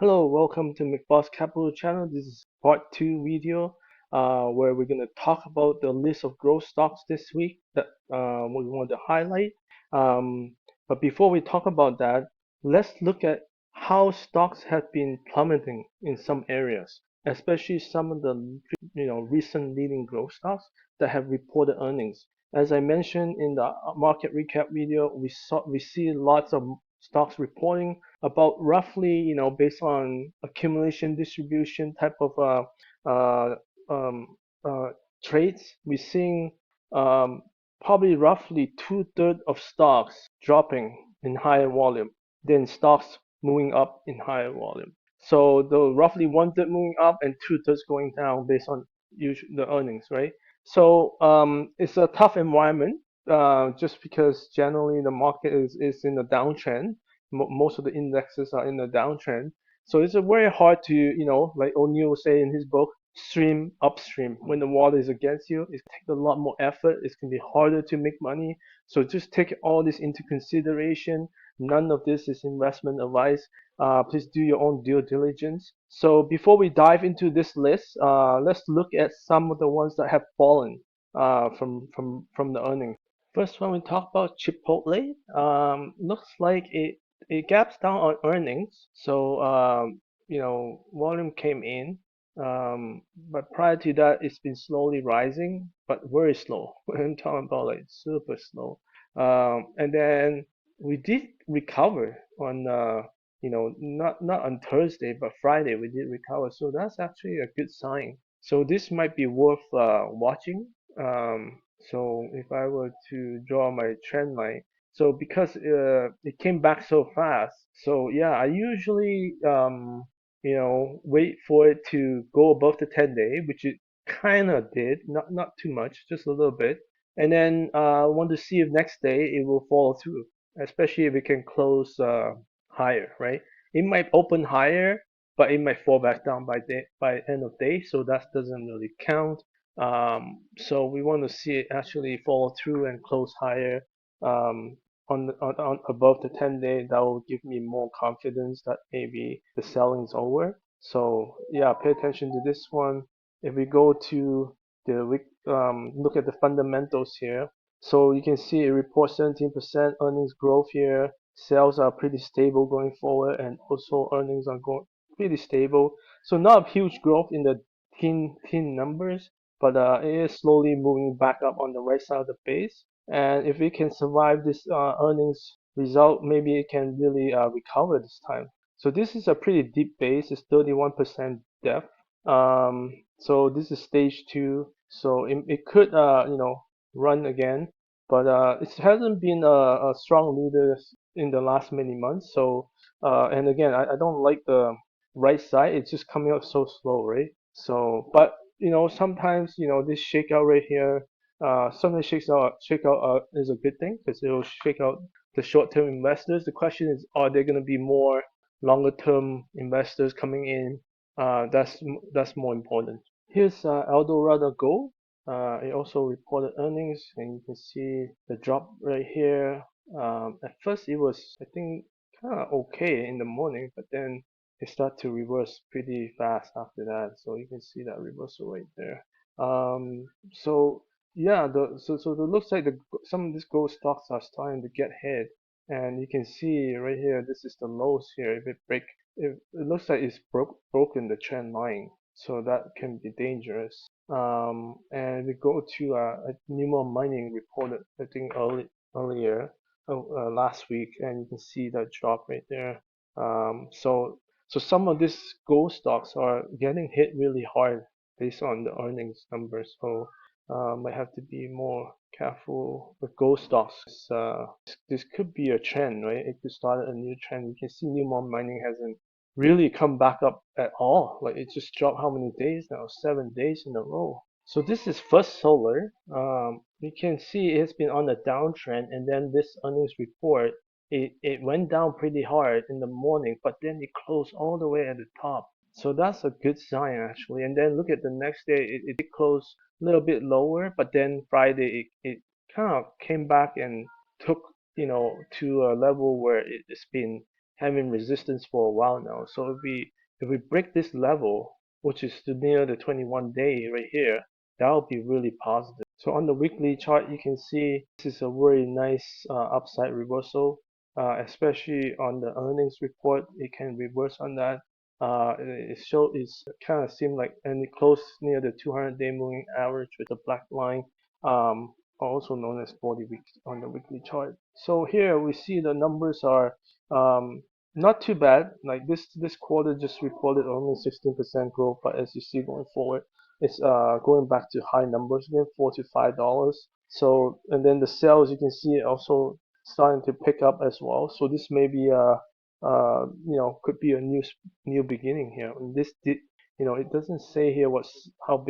Hello, welcome to McBoss Capital channel. This is part 2 video where we're going to talk about the list of growth stocks this week that we want to highlight. But before we talk about that, let's look at how stocks have been plummeting in some areas, especially some of the recent leading growth stocks that have reported earnings. As I mentioned in the market recap video, we see lots of stocks reporting about roughly, based on accumulation distribution type of uh, um, trades, we're seeing probably roughly two-thirds of stocks dropping in higher volume than stocks moving up in higher volume. So the roughly one-third moving up and two-thirds going down based on the earnings, right? So it's a tough environment just because generally the market is in a downtrend. Most of the indexes are in a downtrend. So it's very hard to, like O'Neill say in his book, stream upstream. When the water is against you, it takes a lot more effort. It's going to be harder to make money. So just take all this into consideration. None of this is investment advice. Please do your own due diligence. So before we dive into this list, let's look at some of the ones that have fallen from the earnings. First one we talk about Chipotle. Looks like it gaps down on earnings. So volume came in. But prior to that, it's been slowly rising, but very slow. I'm talking about like super slow. And then we did recover on not on Thursday, but Friday we did recover. So that's actually a good sign. So this might be worth watching. So if I were to draw my trend line, so because it came back so fast, so yeah, I usually wait for it to go above the 10-day, which it kind of did, not too much, just a little bit, and then want to see if next day it will follow through, especially if it can close higher, right? It might open higher, but it might fall back down by end of day, so that doesn't really count. So we want to see it actually follow through and close higher on above the 10-day. That will give me more confidence that maybe the selling is over. So yeah, pay attention to this one. If we go to the week, look at the fundamentals here. So you can see it reports 17% earnings growth here. Sales are pretty stable going forward, and also earnings are going pretty stable. So not a huge growth in the teen numbers, but it is slowly moving back up on the right side of the base. And if it can survive this earnings result, maybe it can really recover this time. So this is a pretty deep base. It's 31% depth. So this is stage 2. So it could run again, but it hasn't been a strong leader in the last many months. So and again, I don't like the right side. It's just coming up so slow, right? So, but sometimes this shakeout right here, sometimes shakeout is a good thing because it will shake out the short-term investors. The question is, are there going to be more longer-term investors coming in? That's more important. Here's Eldorado Gold. It also reported earnings, and you can see the drop right here. At first, it was, I think, kind of okay in the morning, but then it started to reverse pretty fast after that. So you can see that reversal right there. So yeah, so it looks like some of these gold stocks are starting to get hit, and you can see right here, this is the lows here. If it break, it looks like it's broken the trend line, so that can be dangerous. And we go to Newmont Mining reported, I think earlier last week, and you can see that drop right there. So some of these gold stocks are getting hit really hard based on the earnings numbers. So might have to be more careful with gold stocks. This could be a trend, right? It could start a new trend. You can see Newmont Mining hasn't really come back up at all. Like it just dropped how many days now? 7 days in a row. So this is First Solar. You can see it's been on a downtrend, and then this earnings report, it went down pretty hard in the morning, but then it closed all the way at the top. So that's a good sign actually. And then look at the next day, it did close a little bit lower, but then Friday it kind of came back and took to a level where it's been having resistance for a while now. So if we break this level, which is near the 21 day right here, that would be really positive. So on the weekly chart, you can see this is a very nice upside reversal, especially on the earnings report. It can reverse on that. It's kind of seemed like, and it closed near the 200-day moving average with the black line, also known as 40 weeks on the weekly chart. So here we see the numbers are um, not too bad. Like this quarter just reported only 16% growth, but as you see going forward, it's going back to high numbers again, $4 to $5. So, and then the sales, you can see also starting to pick up as well. So this may be a could be a new beginning here. And it doesn't say here how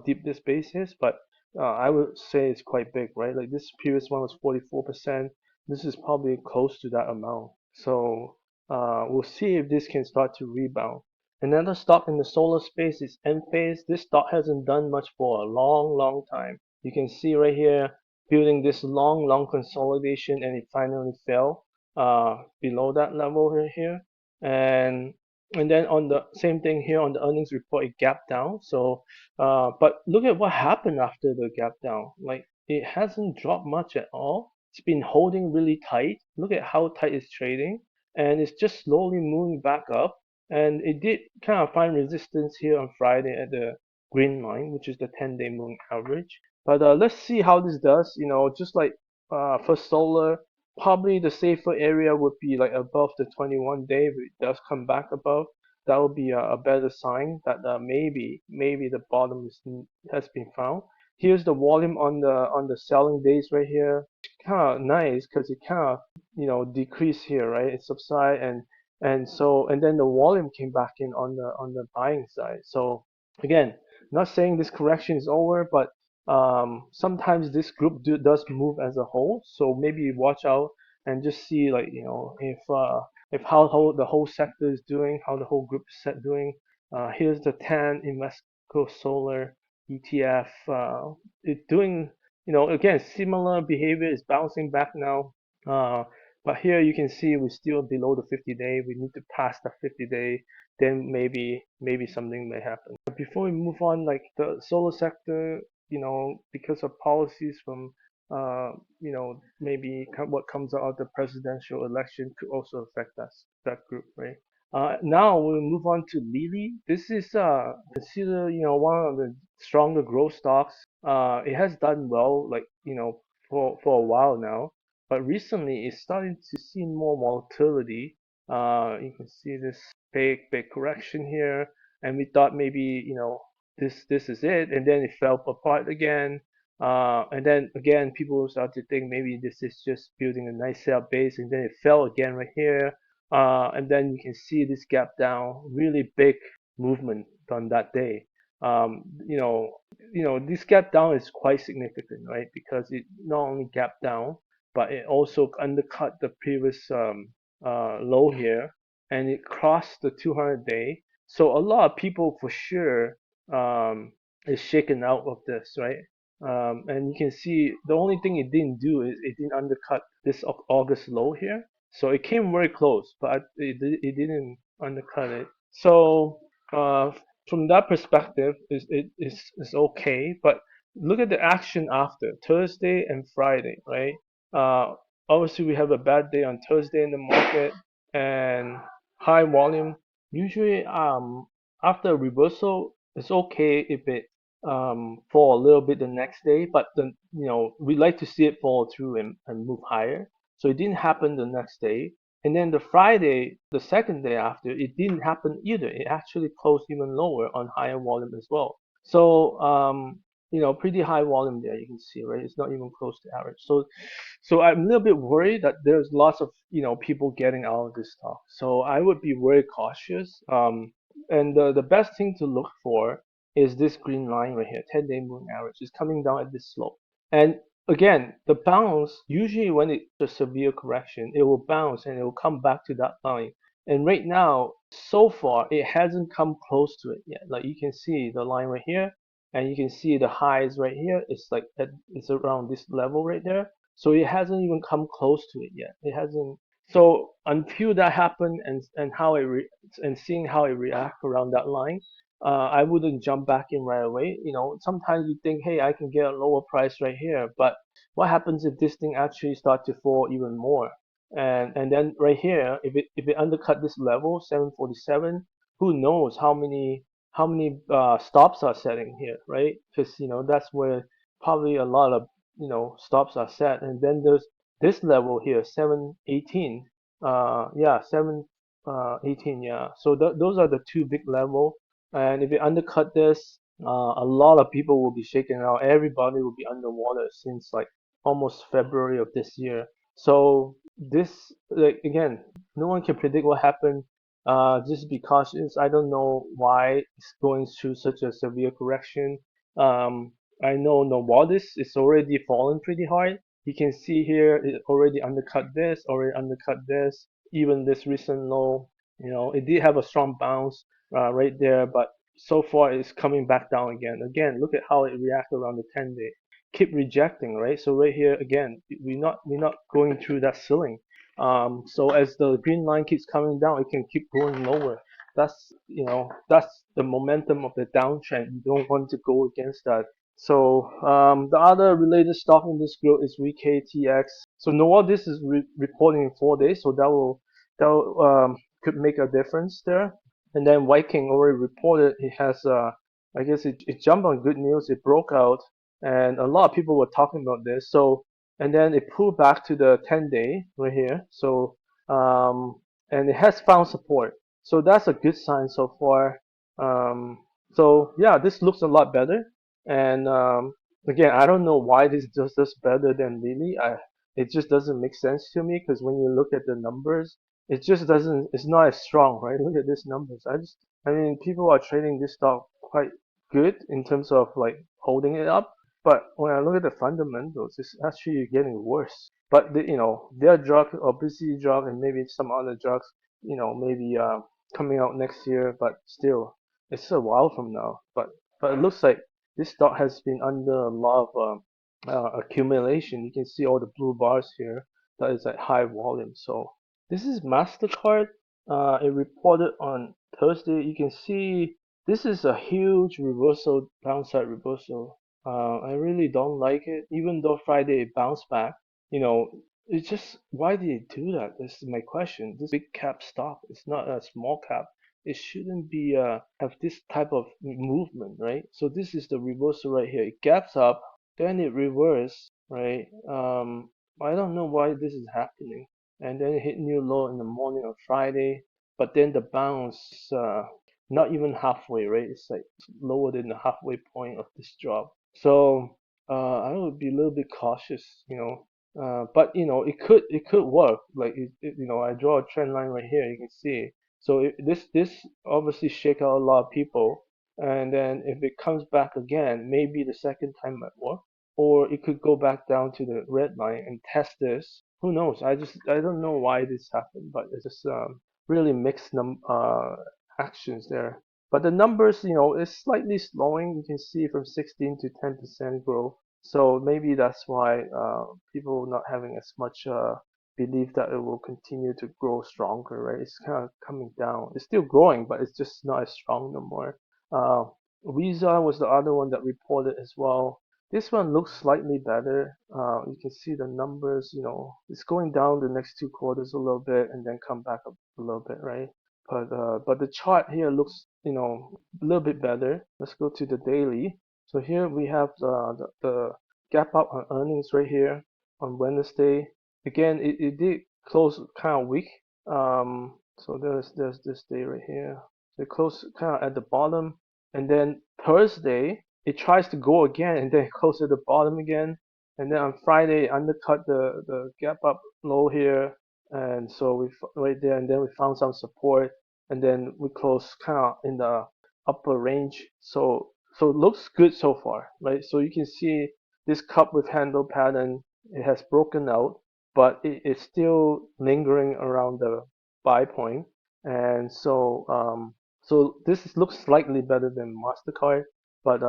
deep this base is, but I would say it's quite big, right? Like this previous one was 44%. This is probably close to that amount. So we'll see if this can start to rebound. Another stock in the solar space is ENPH. This stock hasn't done much for a long time. You can see right here building this long consolidation, and it finally fell below that level right here. And then on the same thing here on the earnings report, it gapped down. So but look at what happened after the gap down. Like it hasn't dropped much at all. It's been holding really tight. Look at how tight it's trading, and it's just slowly moving back up. And it did kind of find resistance here on Friday at the green line, which is the 10-day moving average. But let's see how this does. Just like for solar, probably the safer area would be like above the 21 day. If it does come back above, that would be a better sign that maybe the bottom has been found. Here's the volume on the selling days right here. Kind of nice because it kind of decreased here, right? It subside, and then the volume came back in on the buying side. So again, not saying this correction is over, but sometimes this group does move as a whole. So maybe watch out and just see, like, if how the whole sector is doing, how the whole group is doing. Here's the 10 Invesco Solar ETF. It's doing, again, similar behavior. Is bouncing back now. But here you can see we're still below the 50-day. We need to pass the 50-day, then maybe something may happen. But before we move on, like the solar sector, because of policies from maybe what comes out of the presidential election could also affect that group, right? Now we'll move on to Lilly. This is considered one of the stronger growth stocks. It has done well, like for a while now, but recently it's starting to see more volatility. You can see this big correction here, and we thought maybe this is it, and then it fell apart again. And then again, people start to think maybe this is just building a nice sell base, and then it fell again right here. And then you can see this gap down, really big movement on that day. This gap down is quite significant, right? Because it not only gap down, but it also undercut the previous low here, and it crossed the 200-day. So a lot of people for sure is shaken out of this, right? And you can see the only thing it didn't do is it didn't undercut this August low here. So it came very close, but it didn't undercut it. So from that perspective, it's okay. But look at the action after Thursday and Friday, right? Obviously, we have a bad day on Thursday in the market and high volume. Usually, after a reversal, it's okay if it fall a little bit the next day, but then we like to see it follow through and move higher. So it didn't happen the next day, and then the Friday, the second day after, it didn't happen either. It actually closed even lower on higher volume as well. So pretty high volume there. You can see, right? It's not even close to average. So I'm a little bit worried that there's lots of people getting out of this stock. So I would be very cautious. And the best thing to look for is this green line right here, 10-day moving average. Is coming down at this slope. And again, the bounce, usually when it's a severe correction, it will bounce and it will come back to that line. And right now, so far, it hasn't come close to it yet. Like you can see the line right here, and you can see the highs right here. It's like it's around this level right there. So it hasn't even come close to it yet. It hasn't. So until that happened and how and seeing how it react around that line, I wouldn't jump back in right away. Sometimes you think, hey, I can get a lower price right here, but what happens if this thing actually start to fall even more? And then right here, if it undercut this level 747, who knows how many stops are setting here, right? Because that's where probably a lot of stops are set, and then there's this level here, 718. Yeah, 718. Yeah. So those are the two big level. And if you undercut this, a lot of people will be shaken out. Everybody will be underwater since like almost February of this year. So this, like again, no one can predict what happened. Just be cautious. I don't know why it's going through such a severe correction. I know Novartis is already fallen pretty hard. You can see here it already undercut this, already undercut this, even this recent low. It did have a strong bounce right there, but so far it's coming back down again. Again, look at how it reacted around the 10-day. Keep rejecting, right? So right here again, we're not going through that ceiling. So as the green line keeps coming down, it can keep going lower. That's the momentum of the downtrend. You don't want to go against that. So the other related stock in this group is VKTX. So Novartis is reporting in 4 days, so that will could make a difference there. And then Viking already reported it has I guess it jumped on good news. It broke out, and a lot of people were talking about this. So and then it pulled back to the 10-day right here. So and it has found support. So that's a good sign so far. Um, so yeah, this looks a lot better. And again, I don't know why this does better than Lily. It just doesn't make sense to me because when you look at the numbers, it just doesn't. It's not as strong, right? Look at these numbers. I mean, people are trading this stock quite good in terms of like holding it up. But when I look at the fundamentals, it's actually getting worse. But their drug, obesity drug, and maybe some other drugs, maybe coming out next year. But still, it's a while from now. But it looks like this stock has been under a lot of accumulation. You can see all the blue bars here. That is at high volume. So this is Mastercard. It reported on Thursday. You can see this is a huge reversal, downside reversal. I really don't like it. Even though Friday it bounced back, you know, it's just why did it do that? This is my question. This big cap stock, it's not a small cap. It shouldn't be have this type of movement, right? So this is the reversal right here. It gaps up, then it reverse, right? I don't know why this is happening. And then it hit new low in the morning of Friday, but then the bounce not even halfway, right? It's like lower than the halfway point of this drop. So I would be a little bit cautious, but it could work. Like I draw a trend line right here. You can see. So this obviously shake out a lot of people, and then if it comes back again, maybe the second time might work, or it could go back down to the red line and test this. Who knows? I don't know why this happened, but it's just really mixed actions there. But the numbers, is slightly slowing. You can see from 16 to 10% growth. So maybe that's why people not having as much belief that it will continue to grow stronger, right? It's kind of coming down. It's still growing, but it's just not as strong no more. Uh, Visa was the other one that reported as well. This one looks slightly better. You can see the numbers, it's going down the next 2 quarters a little bit and then come back up a little bit, right? But the chart here looks a little bit better. Let's go to the daily. So here we have the gap up on earnings right here on Wednesday. Again, it did close kind of weak. So there's this day right here. So it closed kind of at the bottom, and then Thursday it tries to go again, and then it closes at the bottom again. And then on Friday it undercut the gap up low here, and so we right there, and then we found some support, and then we closed kind of in the upper range. So it looks good so far, right? So you can see this cup with handle pattern, it has broken out, but it's still lingering around the buy point. And so this looks slightly better than Mastercard, but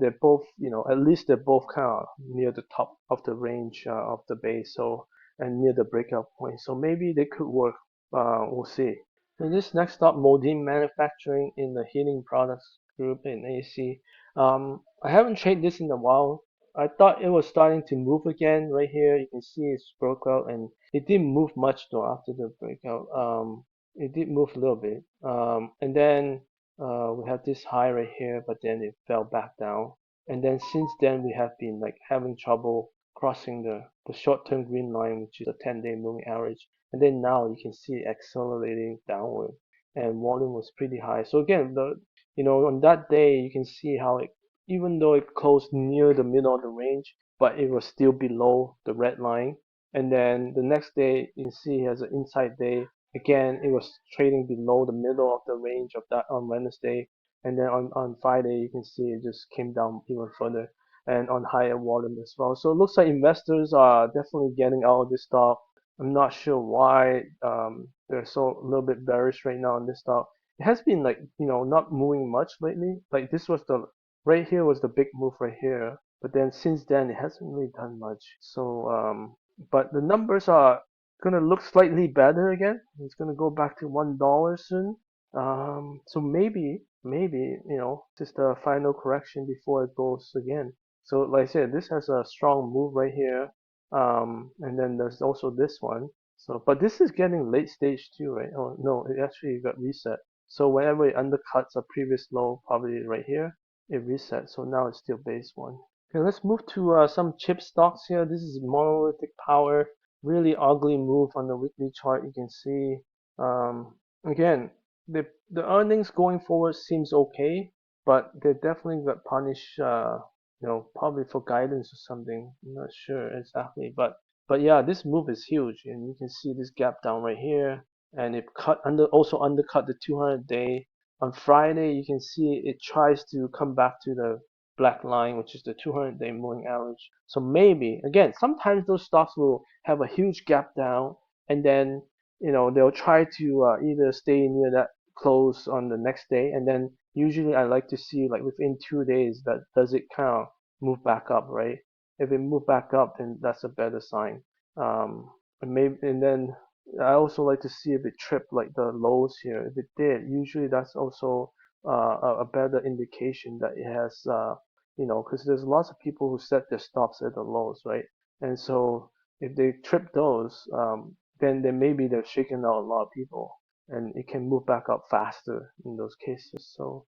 they're both, at least they're both kind of near the top of the range of the base. So and near the breakout point. So maybe they could work. We'll see. And this next up, Modine Manufacturing in the heating products group in AC. I haven't traded this in a while. I thought it was starting to move again right here. You can see it's broke out and it didn't move much though after the breakout. It did move a little bit. And then we have this high right here, but then it fell back down. And then since then we have been like having trouble crossing the short-term green line, which is a 10-day moving average. And then now you can see it accelerating downward, and volume was pretty high. So again, on that day you can see how it, even though it closed near the middle of the range, but it was still below the red line. And then the next day you can see it has an inside day. Again, it was trading below the middle of the range of that on Wednesday. And then on Friday you can see it just came down even further and on higher volume as well. So it looks like investors are definitely getting out of this stock. I'm not sure why they're so a little bit bearish right now on this stock. It has been like, not moving much lately. Like this was right here was the big move right here. But then since then it hasn't really done much. So but the numbers are gonna look slightly better again. It's gonna go back to $1 soon. So maybe, just a final correction before it goes again. So like I said, this has a strong move right here. And then there's also this one. So, but this is getting late stage too, right? Oh no, it actually got reset. So whenever it undercuts a previous low, probably right here, it resets. So now it's still base one. Okay, let's move to some chip stocks here. This is Monolithic Power. Really ugly move on the weekly chart. You can see, again, the earnings going forward seems okay, but they definitely got punished. Probably for guidance or something. I'm not sure exactly, but yeah, this move is huge, and you can see this gap down right here, and it also undercut the 200-day. On Friday, you can see it tries to come back to the black line, which is the 200-day moving average. So maybe again, sometimes those stocks will have a huge gap down, and then they'll try to either stay near that close on the next day, and then usually I like to see like within 2 days that does it kind of move back up, right? If it move back up, then that's a better sign. And then I also like to see if it tripped like the lows here. If it did, usually that's also a better indication that it has, because there's lots of people who set their stops at the lows, right? And so if they trip those, then maybe they're shaking out a lot of people, and it can move back up faster in those cases. So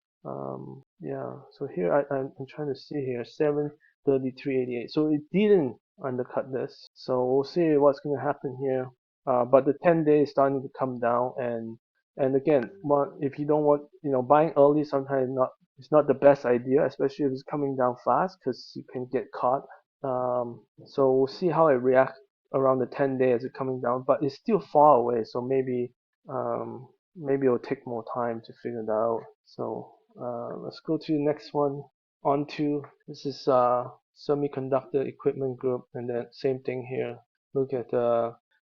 yeah, so here I'm trying to see here 733.88. So it didn't undercut this. So we'll see what's going to happen here. But the 10-day is starting to come down, and again, if you don't want, buying early sometimes it's not the best idea, especially if it's coming down fast, because you can get caught. So we'll see how it reacts around the 10-day as it's coming down, but it's still far away, so maybe it'll take more time to figure that out. So let's go to the next one. This is semiconductor equipment group, and then same thing here. Look at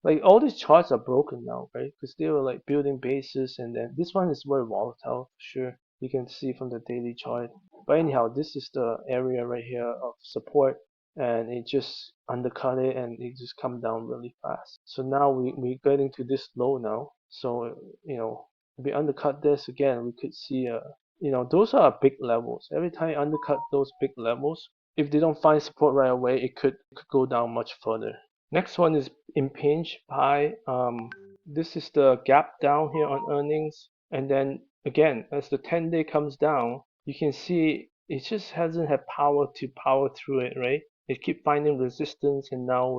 like all these charts are broken now, right? Because they were like building bases, and then this one is very volatile for sure. You can see from the daily chart. But anyhow, this is the area right here of support, and it just undercut it, and it just come down really fast. So now we're getting to this low now. So if we undercut this again, we could see those are big levels. Every time you undercut those big levels, if they don't find support right away, it could go down much further. Next one is Impinj Pi. This is the gap down here on earnings, and then again, as the 10-day comes down, you can see it just hasn't had power to power through it, right? It keep finding resistance, and now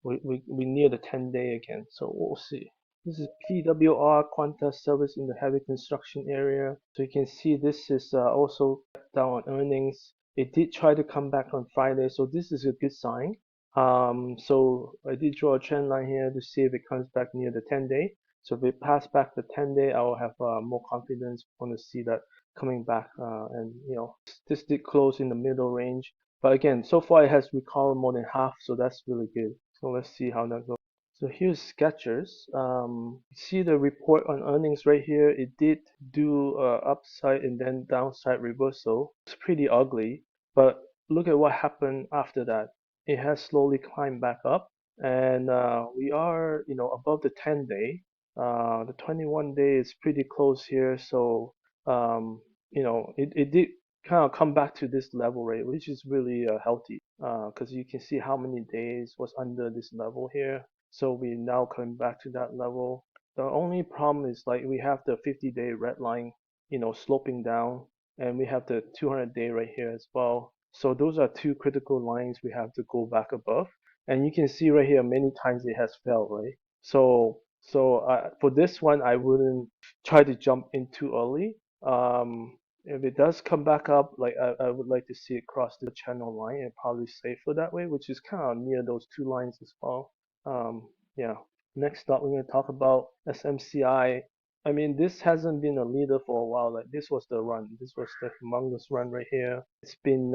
we near the 10-day again. So we'll see. This is PWR Quanta Service in the heavy construction area. So you can see this is also down on earnings. It did try to come back on Friday, so this is a good sign. So I did draw a trend line here to see if it comes back near the 10-day. So if it pass back the 10-day, I will have more confidence. Want to see that coming back, and this did close in the middle range. But again, so far it has recovered more than half, so that's really good. So let's see how that goes. So here's Skechers. You see the report on earnings right here. It did do upside and then downside reversal. It's pretty ugly, but look at what happened after that. It has slowly climbed back up, and we are, above the 10-day. The 21-day is pretty close here, so it did kind of come back to this level rate, which is really healthy, because you can see how many days was under this level here. So we now coming back to that level. The only problem is like we have the 50-day red line, sloping down, and we have the 200-day right here as well. So those are two critical lines we have to go back above. And you can see right here many times it has failed, right? So for this one, I wouldn't try to jump in too early. If it does come back up, like I would like to see it cross the channel line and probably safer that way, which is kind of near those two lines as well. Yeah. Next up, we're going to talk about SNCY. I mean, this hasn't been a leader for a while. Like this was the run. This was the humongous run right here. It's been,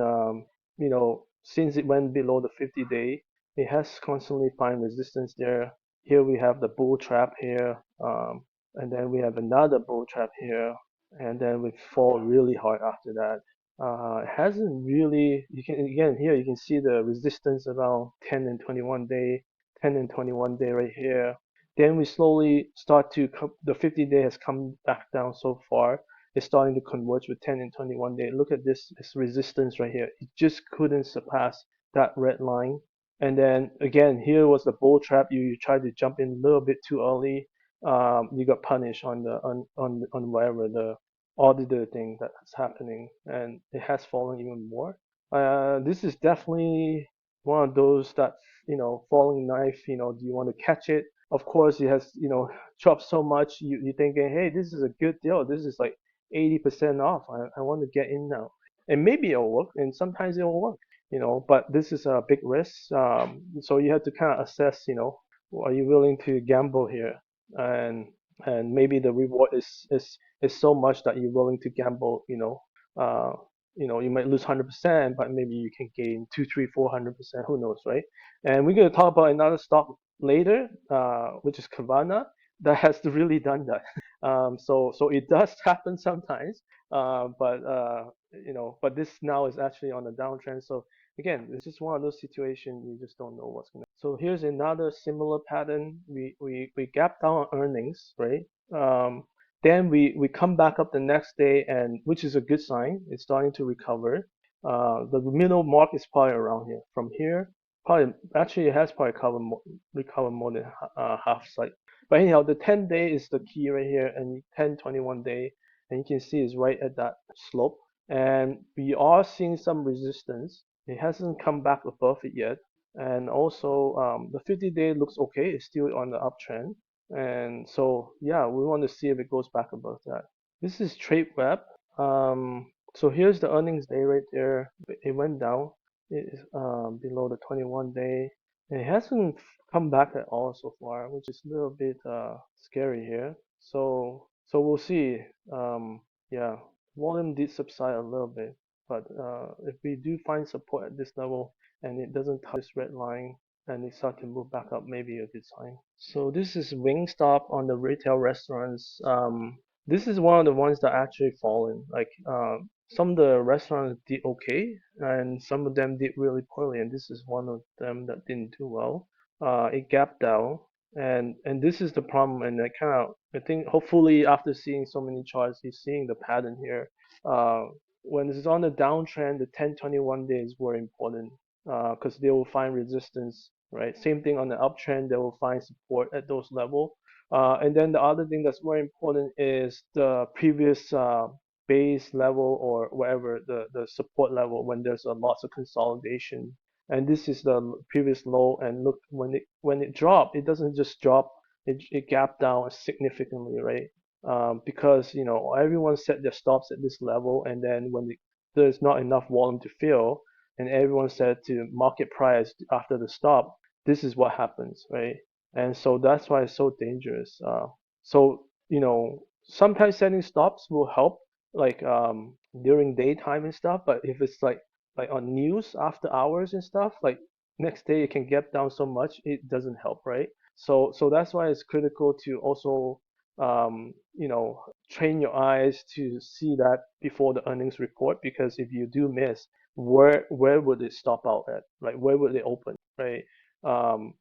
since it went below the 50-day, it has constantly find resistance there. Here we have the bull trap here, and then we have another bull trap here, and then we fall really hard after that. It hasn't really, you can, again, here you can see the resistance around 10 and 21 day, 10 and 21 day right here. Then we slowly start to the 50-day has come back down so far. It's starting to converge with 10 and 21 day. Look at this resistance right here. It just couldn't surpass that red line. And then again, here was the bull trap. You tried to jump in a little bit too early. You got punished on the on whatever the auditor thing that's happening, and it has fallen even more. This is definitely one of those that, falling knife. Do you want to catch it? Of course, it has, dropped so much. You're thinking, hey, this is a good deal. This is like 80% off. I want to get in now, and maybe it'll work, and sometimes it'll work. But this is a big risk. So you have to kind of assess, are you willing to gamble here, and maybe the reward is so much that you're willing to gamble. You might lose 100%, but maybe you can gain 2, 3, 400%. Who knows, right? And we're gonna talk about another stock later, which is Kavana, that has really done that. So it does happen sometimes, but this now is actually on a downtrend. So again, it's just one of those situations you just don't know what's gonna. So here's another similar pattern. We gap down on earnings, right? Then we come back up the next day, and which is a good sign. It's starting to recover. The middle mark is probably around here. From here, probably actually it has probably recovered more than half site. But anyhow, the 10-day is the key right here, and 10, 21 day, and you can see it's right at that slope. And we are seeing some resistance. It hasn't come back above it yet. And also, the 50-day looks okay. It's still on the uptrend. And so, yeah, we want to see if it goes back above that. This is TradeWeb. So here's the earnings day right there. It went down. It is below the 21-day. And it hasn't come back at all so far, which is a little bit scary here. So we'll see. Yeah, volume did subside a little bit, but if we do find support at this level and it doesn't touch this red line and it starts to move back up, maybe a good sign. So this is Wingstop on the retail restaurants. This is one of the ones that actually fallen. Like some of the restaurants did okay, and some of them did really poorly, and this is one of them that didn't do well. It gapped down, and this is the problem. And I think hopefully after seeing so many charts, you're seeing the pattern here. When it's on the downtrend, the 10-21 days were important because they will find resistance, right? Same thing on the uptrend, they will find support at those levels. And then the other thing that's more important is the previous base level or whatever the support level when there's a lots of consolidation. And this is the previous low. And look, when it dropped, it doesn't just drop; it gapped down significantly, right? Because everyone set their stops at this level, and then when there's not enough volume to fill, and everyone said to market price after the stop, this is what happens, right? And so that's why it's so dangerous. So sometimes setting stops will help, like during daytime and stuff. But if it's like on news after hours and stuff, like next day it can get down so much, it doesn't help, right? So that's why it's critical to also train your eyes to see that before the earnings report, because if you do miss, where would it stop out at? Like where would it open, right?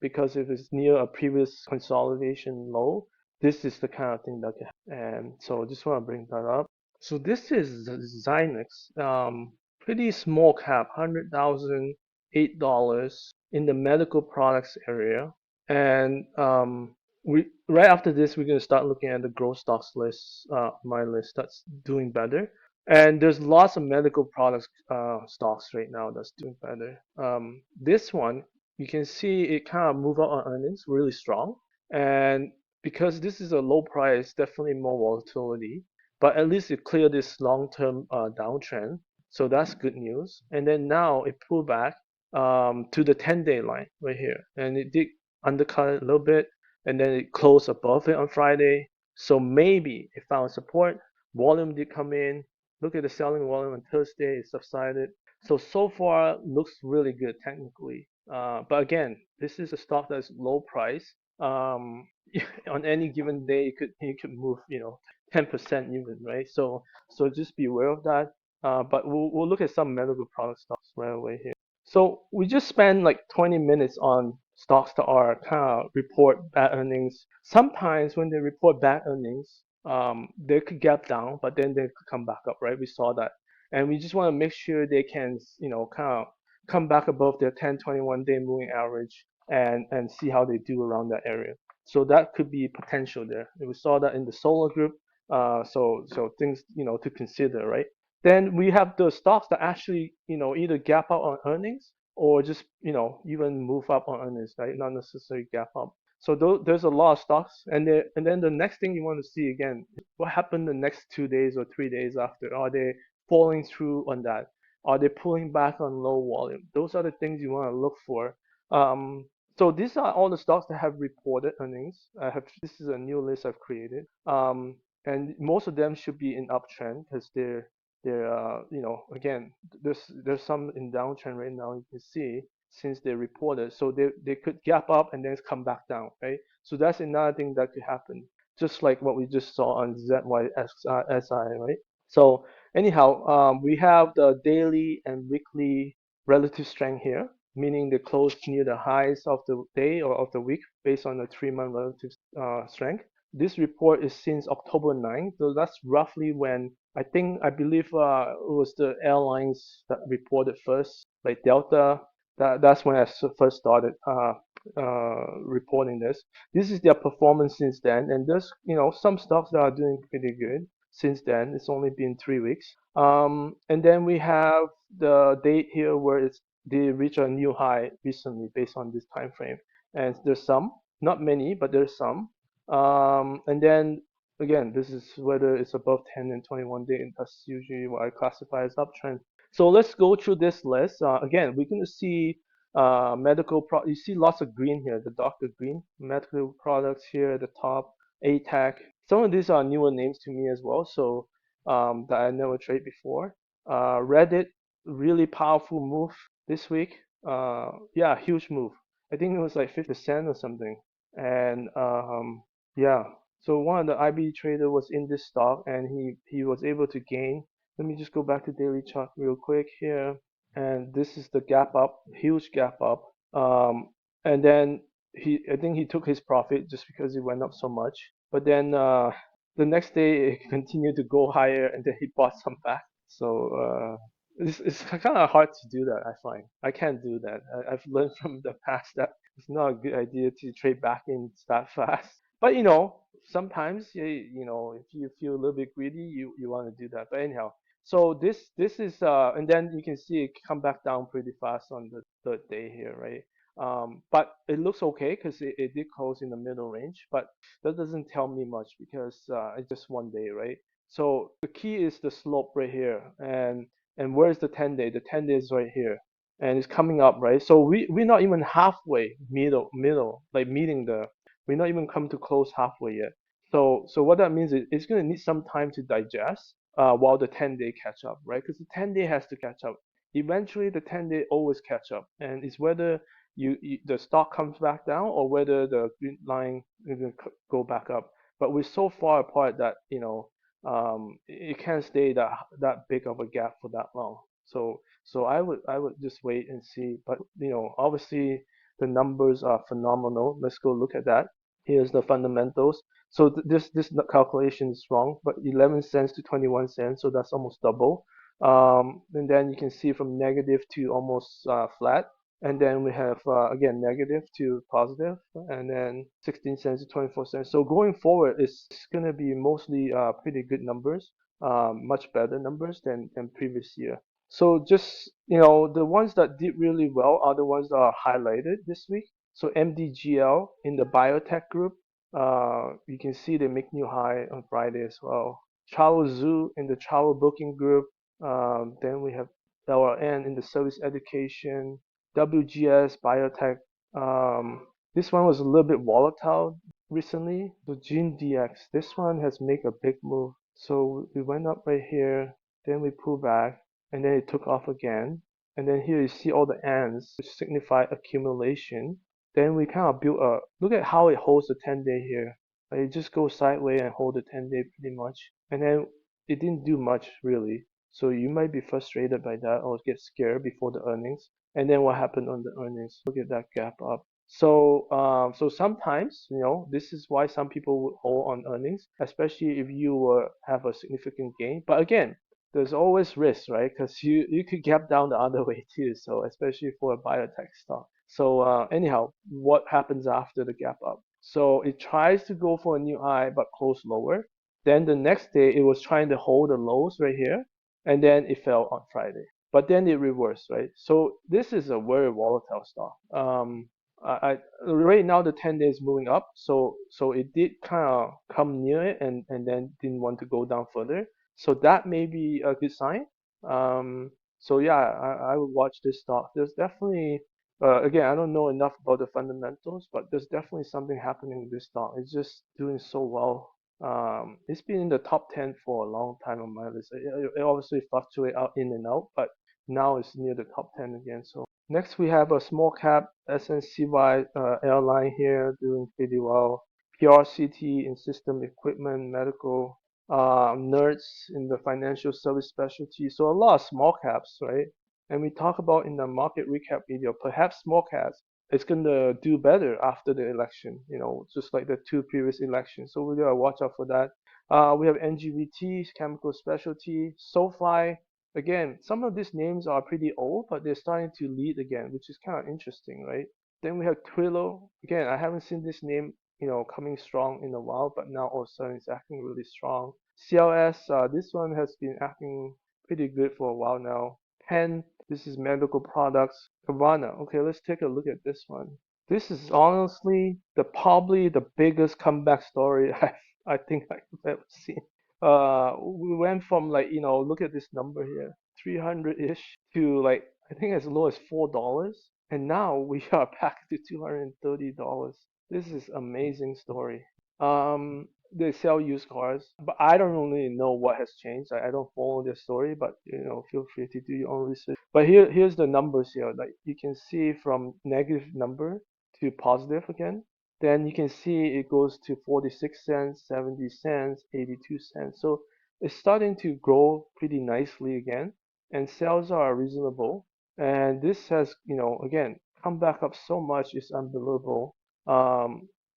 because if it's near a previous consolidation low, this is the kind of thing that can happen. And so just want to bring that up. So this is ZYXI, pretty small cap, $100,008 in the medical products area. And we right after this, we're gonna start looking at the growth stocks list, my list that's doing better. And there's lots of medical products stocks right now that's doing better. This one, you can see it kind of move up on earnings really strong. And because this is a low price, definitely more volatility. But at least it cleared this long-term downtrend. So that's good news. And then now it pulled back to the 10-day line right here. And it did undercut it a little bit. And then it closed above it on Friday. So maybe it found support. Volume did come in. Look at the selling volume on Thursday. It subsided. So far looks really good technically. But again, this is a stock that's low price. On any given day, it could move, 10% even, right? So just be aware of that. But we'll look at some medical product stocks right away here. So we just spend like 20 minutes on stocks that are kind of report bad earnings. Sometimes when they report bad earnings, they could gap down, but then they could come back up, right? We saw that. And we just want to make sure they can, kind of come back above their 10, 21-day moving average and see how they do around that area. So that could be potential there. And we saw that in the solar group. So things, to consider, right? Then we have the stocks that actually, either gap out on earnings or just, even move up on earnings, right? Not necessarily gap up. So there's a lot of stocks, and then the next thing you want to see again, what happened the next 2 days or 3 days after? Are they following through on that? Are they pulling back on low volume? Those are the things you want to look for. So these are all the stocks that have reported earnings. This is a new list I've created. And most of them should be in uptrend because they're again, there's some in downtrend right now, you can see, since they reported. So they could gap up and then come back down, right? So that's another thing that could happen, just like what we just saw on ZYXI, right? So anyhow, we have the daily and weekly relative strength here, meaning they close near the highs of the day or of the week based on the 3-month relative strength. This report is since October 9th, so that's roughly when I believe it was the airlines that reported first, like Delta. That's when I first started reporting this. This is their performance since then, and there's some stocks that are doing pretty good since then. It's only been 3 weeks. And then we have the date here where they reach a new high recently based on this time frame, and there's some, not many, but there's some. And then again, this is whether it's above 10 and 21 day, and that's usually what I classify as uptrend. So let's go through this list. Again, we're going to see you see lots of green here, the darker green medical products here at the top, ATEC. Some of these are newer names to me as well, so that I never trade before. Reddit, really powerful move this week. Yeah, huge move. I think it was like 50% or something. And yeah, so one of the IB trader was in this stock and he was able to gain. Let me just go back to daily chart real quick here. And this is the gap up, huge gap up. And then I think he took his profit just because it went up so much. But then the next day it continued to go higher and then he bought some back. So it's kind of hard to do that, I find. I can't do that. I've learned from the past that it's not a good idea to trade back in that fast. But sometimes if you feel a little bit greedy, you want to do that. But anyhow, so this is and then you can see it come back down pretty fast on the third day here, right? But it looks okay because it did close in the middle range, but that doesn't tell me much because it's just one day, right? So the key is the slope right here, and where's the 10-day? The 10-day is right here, and it's coming up, right? So we're not even halfway middle, like meeting the. We're not even come to close halfway yet. So what that means is it's gonna need some time to digest while the 10-day catch up, right? Because the 10-day has to catch up. Eventually, the 10-day always catch up, and it's whether the stock comes back down or whether the green line is gonna go back up. But we're so far apart that it can't stay that big of a gap for that long. So I would just wait and see. But obviously The numbers are phenomenal. Let's go look at that. Here's the fundamentals. So this calculation is wrong, but 11 cents to 21 cents, so that's almost double. And then you can see from negative to almost flat. And then we have again negative to positive, and then 16 cents to 24 cents. So going forward, it's going to be mostly pretty good numbers, much better numbers than previous year. So just, the ones that did really well are the ones that are highlighted this week. So MDGL in the biotech group, you can see they make new high on Friday as well. TWLO in the travel booking group. Then we have LRN in the service education. WGS biotech. This one was a little bit volatile recently. So GeneDx, this one has made a big move. So we went up right here, then we pulled back, and then it took off again. And then here you see all the ants, which signify accumulation. Then we kind of build a, look at how it holds the 10-day here. It just goes sideways and hold the 10-day pretty much. And then it didn't do much really. So you might be frustrated by that or get scared before the earnings. And then what happened on the earnings? Look at that gap up. So so sometimes, this is why some people would hold on earnings, especially if you have a significant gain. But again, there's always risk, right? Because you could gap down the other way too. So especially for a biotech stock. So anyhow, what happens after the gap up? So it tries to go for a new high but close lower. Then the next day it was trying to hold the lows right here, and then it fell on Friday. But then it reversed, right? So this is a very volatile stock. Right now the 10-day is moving up, so it did kind of come near it and then didn't want to go down further. So that may be a good sign. So yeah, I would watch this stock. There's definitely again, I don't know enough about the fundamentals, but there's definitely something happening with this stock. It's just doing so well. It's been in the top 10 for a long time on my list. It obviously fluctuate out in and out, but now it's near the top 10 again. So next we have a small cap SNCY airline here doing pretty well. PRCT in system equipment, medical, nerds in the financial service specialty. So a lot of small caps, right? And we talk about in the market recap video, perhaps small caps is going to do better after the election, just like the two previous elections. So we gotta watch out for that. We have NGVT, chemical specialty, SOFI. Again, some of these names are pretty old, but they're starting to lead again, which is kind of interesting, right? Then we have TWLO. Again, I haven't seen this name, coming strong in a while, but now all of a sudden it's acting really strong. CLS, this one has been acting pretty good for a while now. Penn, this is medical products. Kavana, okay, let's take a look at this one. This is honestly probably the biggest comeback story I think I've ever seen. We went from look at this number here, 300-ish to I think as low as $4, and now we are back to $230. This is amazing story. They sell used cars, but I don't really know what has changed. I don't follow their story, but feel free to do your own research. But here's the numbers here. Like you can see from negative number to positive again. Then you can see it goes to 46 cents, 70 cents, 82 cents. So it's starting to grow pretty nicely again, and sales are reasonable. And this has, again, come back up so much, it's unbelievable.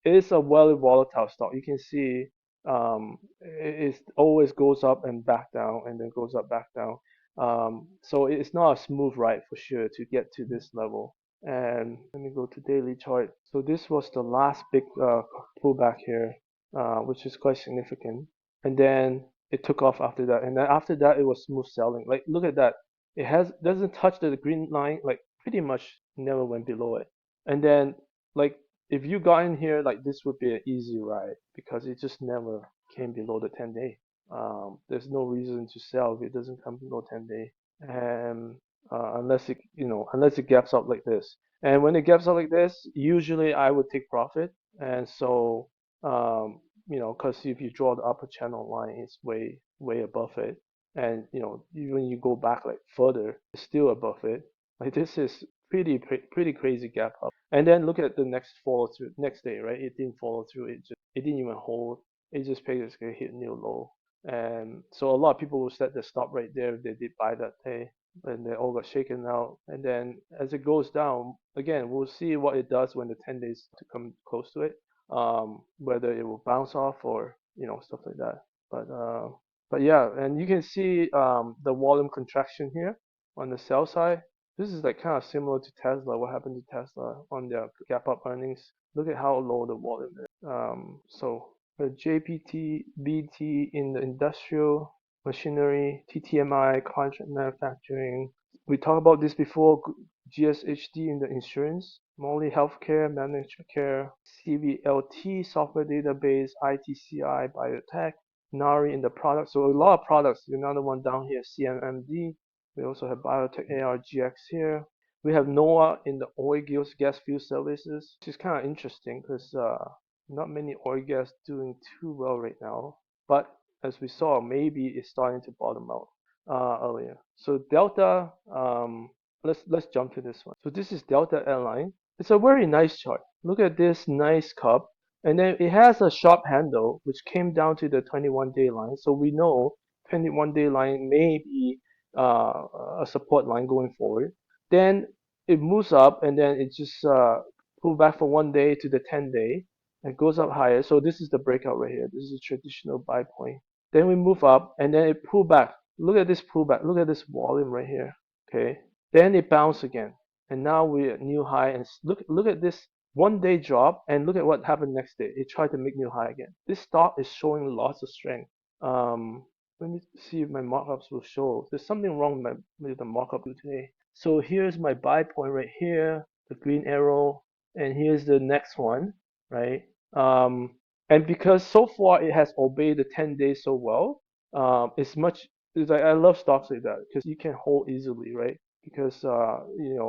It is a very volatile stock. You can see it always goes up and back down and then goes up, back down. So it's not a smooth ride for sure to get to this level. And let me go to daily chart. So this was the last big pullback here, which is quite significant. And then it took off after that. And then after that, it was smooth selling. Like look at that. It doesn't touch the green line. Like pretty much never went below it. And then like if you got in here, like this would be an easy ride because it just never came below the 10-day. There's no reason to sell if it doesn't come below 10-day, and unless it gaps up like this. And when it gaps up like this, usually I would take profit. And so because if you draw the upper channel line, it's way above it, and when you go back like further, it's still above it. Like this is pretty crazy gap up. And then look at the next follow through next day, right? It didn't follow through. It didn't even hold. It just basically hit new low. And so a lot of people will set the stop right there if they did buy that day. and they all got shaken out. And then as it goes down, again, we'll see what it does when the 10 days to come close to it, whether it will bounce off or stuff like that. But yeah, and you can see the volume contraction here on the sell side. This is like kind of similar to Tesla. What happened to Tesla on their gap up earnings? Look at how low the volume is. So the JPT, BT in the industrial machinery, TTMI, contract manufacturing. We talked about this before. GSHD in the insurance, Molly healthcare, managed care, CVLT software database, ITCI biotech, NARI in the product. So a lot of products. Another one down here, CNMD. We also have biotech ARGX here. We have NOAA in the oil gas field services, which is kind of interesting because not many oil gas doing too well right now. But as we saw, maybe it's starting to bottom out earlier. So Delta, let's jump to this one. So this is Delta Airline. It's a very nice chart. Look at this nice cup, and then it has a sharp handle which came down to the 21-day line. So we know 21-day line may be a support line going forward. Then it moves up, and then it just pulled back for 1 day to the 10-day. It goes up higher. So this is the breakout right here. This is a traditional buy point. Then we move up, and then it pulled back. Look at this pullback. Look at this volume right here. Okay. Then it bounced again, and now we're at new high. And look at this 1 day drop, and look at what happened next day. It tried to make new high again. This stock is showing lots of strength. Let me see if my markups will show. There's something wrong with the markup today. So here's my buy point right here, the green arrow, and here's the next one, right? And because so far it has obeyed the 10 days so well, it's like I love stocks like that because you can hold easily, right? Because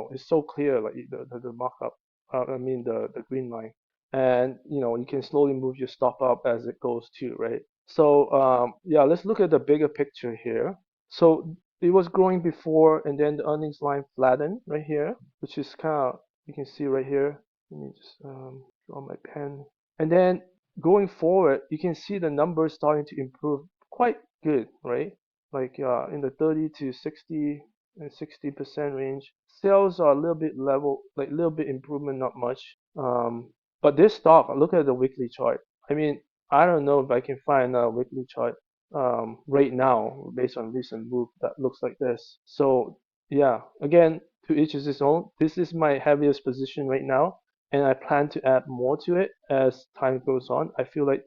it's so clear, like the markup. I mean the green line, and you can slowly move your stop up as it goes too, right? So yeah, let's look at the bigger picture here. So it was growing before, and then the earnings line flattened right here, which is kind of, you can see right here. Let me just draw my pen. And then going forward, you can see the numbers starting to improve quite good, right? Like in the 30 to 60 and 60% range. Sales are a little bit level, like a little bit improvement, not much. But this stock, look at the weekly chart. I mean, I don't know if I can find a weekly chart right now based on recent move that looks like this. So yeah, again, to each is his own. This is my heaviest position right now, and I plan to add more to it as time goes on. I feel like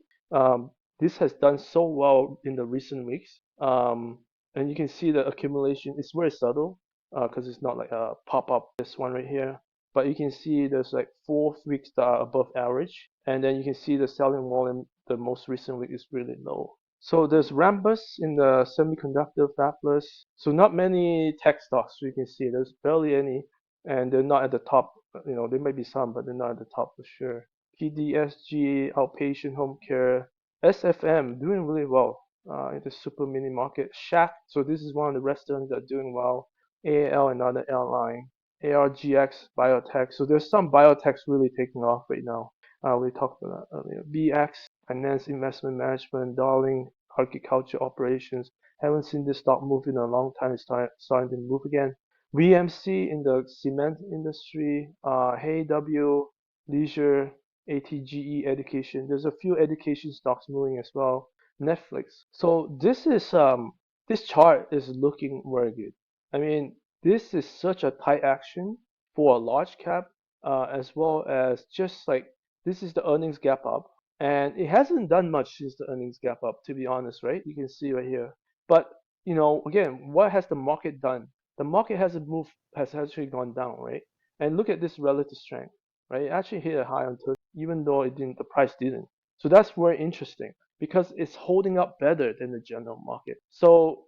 this has done so well in the recent weeks, and you can see the accumulation. It's very subtle because it's not like a pop up. This one right here, but you can see there's like 4 weeks that are above average, and then you can see the selling volume. The most recent week is really low. So there's Rambus in the semiconductor fabless. So not many tech stocks you can see. There's barely any, and they're not at the top. There might be some, but they're not at the top for sure. PDSG, outpatient home care, SFM doing really well in the super mini market. SHAK, so this is one of the restaurants that are doing well. AAL, another airline. ARGX, biotech. So there's some biotechs really taking off right now. We talked about that earlier. BX, finance investment management, Darling, agriculture operations. Haven't seen this stock move in a long time. It's starting to move again. VMC in the cement industry, HAYW, leisure, ATGE, education. There's a few education stocks moving as well. Netflix. So this chart is looking very good. I mean, this is such a tight action for a large cap, as well as just like this is the earnings gap up, and it hasn't done much since the earnings gap up, to be honest, right? You can see right here. But again, what has the market done? The market hasn't moved, has actually gone down, right? And look at this relative strength, right? It actually hit a high on Thursday, even though it didn't, the price didn't. So that's very interesting because it's holding up better than the general market. So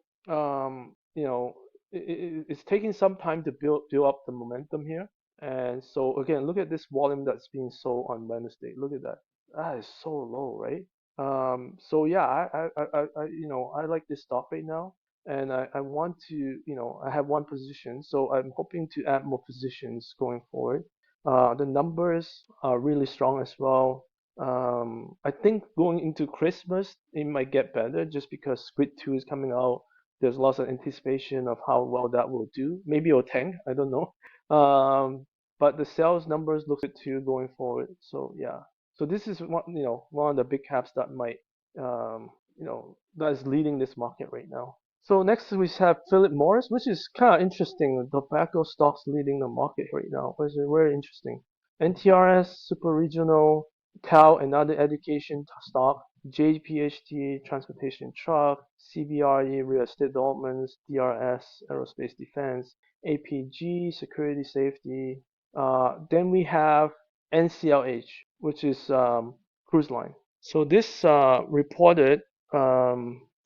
it's taking some time to build up the momentum here. And so again, look at this volume that's being sold on Wednesday. Look at that. That is so low, right? So yeah, I like this stock right now, and I want to, I have one position, so I'm hoping to add more positions going forward. The numbers are really strong as well. I think going into Christmas, it might get better just because Squid 2 is coming out. there's lots of anticipation of how well that will do. Maybe it'll tank, I don't know. But the sales numbers look good too going forward. So yeah. So this is one of the big caps that might that is leading this market right now. So next we have Philip Morris, which is kind of interesting. Tobacco stocks leading the market right now, which is very interesting. NTRS, super regional, TAL, another education stock, JBHT, transportation truck, CBRE, real estate developments, DRS, aerospace defense, APG, security safety. Then we have NCLH, which is cruise line. So this reported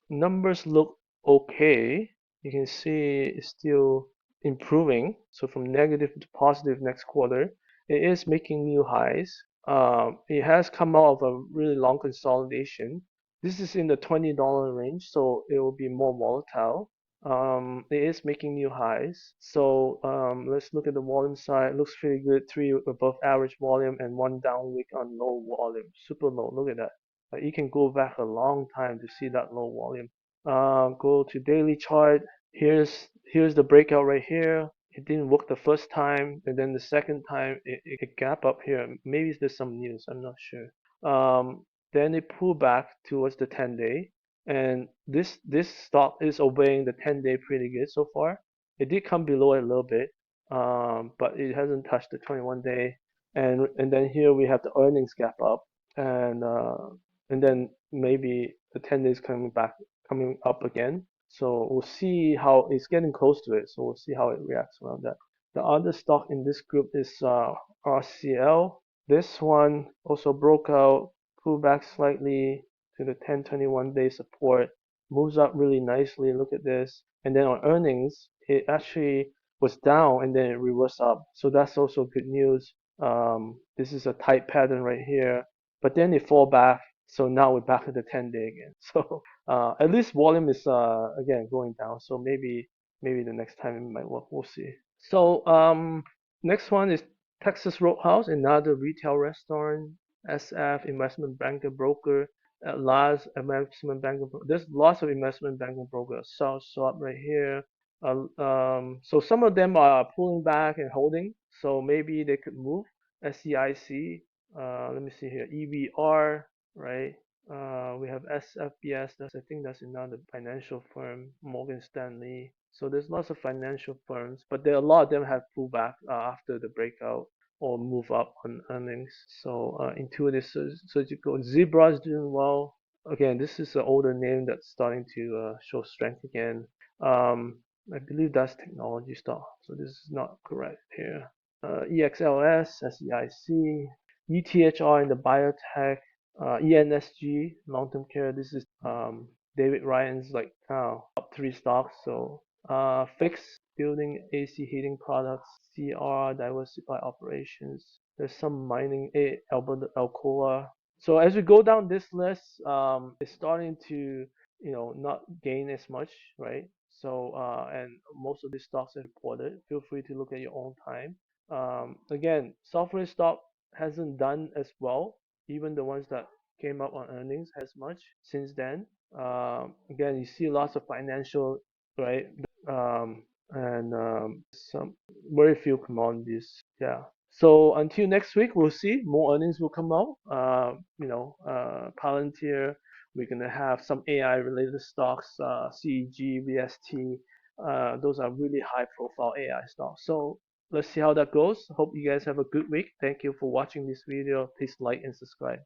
numbers look okay. You can see it's still improving. So from negative to positive next quarter, it is making new highs. It has come out of a really long consolidation. This is in the $20 range, so it will be more volatile. It is making new highs. So let's look at the volume side. It looks pretty good. 3 above average volume and 1 down week on low volume. Super low. Look at that. You can go back a long time to see that low volume. Go to daily chart. Here's the breakout right here. It didn't work the first time, and then the second time it gap up here. Maybe there's some news. I'm not sure. Then it pulled back towards the 10-day, and this stock is obeying the 10-day pretty good so far. It did come below it a little bit, but it hasn't touched the 21-day. And then here we have the earnings gap up, and then maybe the 10 days coming up again. So we'll see how it's getting close to it. So we'll see how it reacts around that. The other stock in this group is RCL. This one also broke out, pulled back slightly to the 10-21-day support, moves up really nicely. Look at this. And then on earnings, it actually was down and then it reversed up. So that's also good news. This is a tight pattern right here, but then it fall back. So now we're back at the 10-day again. So at least volume is again going down. So maybe the next time it might work. We'll see. So next one is Texas Roadhouse, another retail restaurant. SF investment banker broker. Large investment banker. There's lots of investment banking brokers. So up right here. So some of them are pulling back and holding. So maybe they could move. SCIC. Let me see here. EVR. Right. We have SFBS. I think that's another financial firm. Morgan Stanley. So there's lots of financial firms, but a lot of them have pulled back after the breakout or move up on earnings. So Intuitive Surgical, Zebra is doing well. Again, this is an older name that's starting to show strength again. I believe that's technology stock, so this is not correct here. EXLS, SEIC, ETHR in the biotech, ENSG, long-term care. This is David Ryan's like top 3 stocks. So Fix, building AC heating products, CR, diversified operations. There's some mining, Alcoa. So as we go down this list, it's starting to not gain as much, right? So and most of these stocks are reported. Feel free to look at your own time. Again, software stock hasn't done as well, even the ones that came up on earnings as much since then. Again, you see lots of financial, right? And some very few commodities. Yeah. So until next week, we'll see more earnings will come out. Palantir. We're gonna have some AI related stocks, CEG, VST. Those are really high profile AI stocks. So let's see how that goes. Hope you guys have a good week. Thank you for watching this video. Please like and subscribe.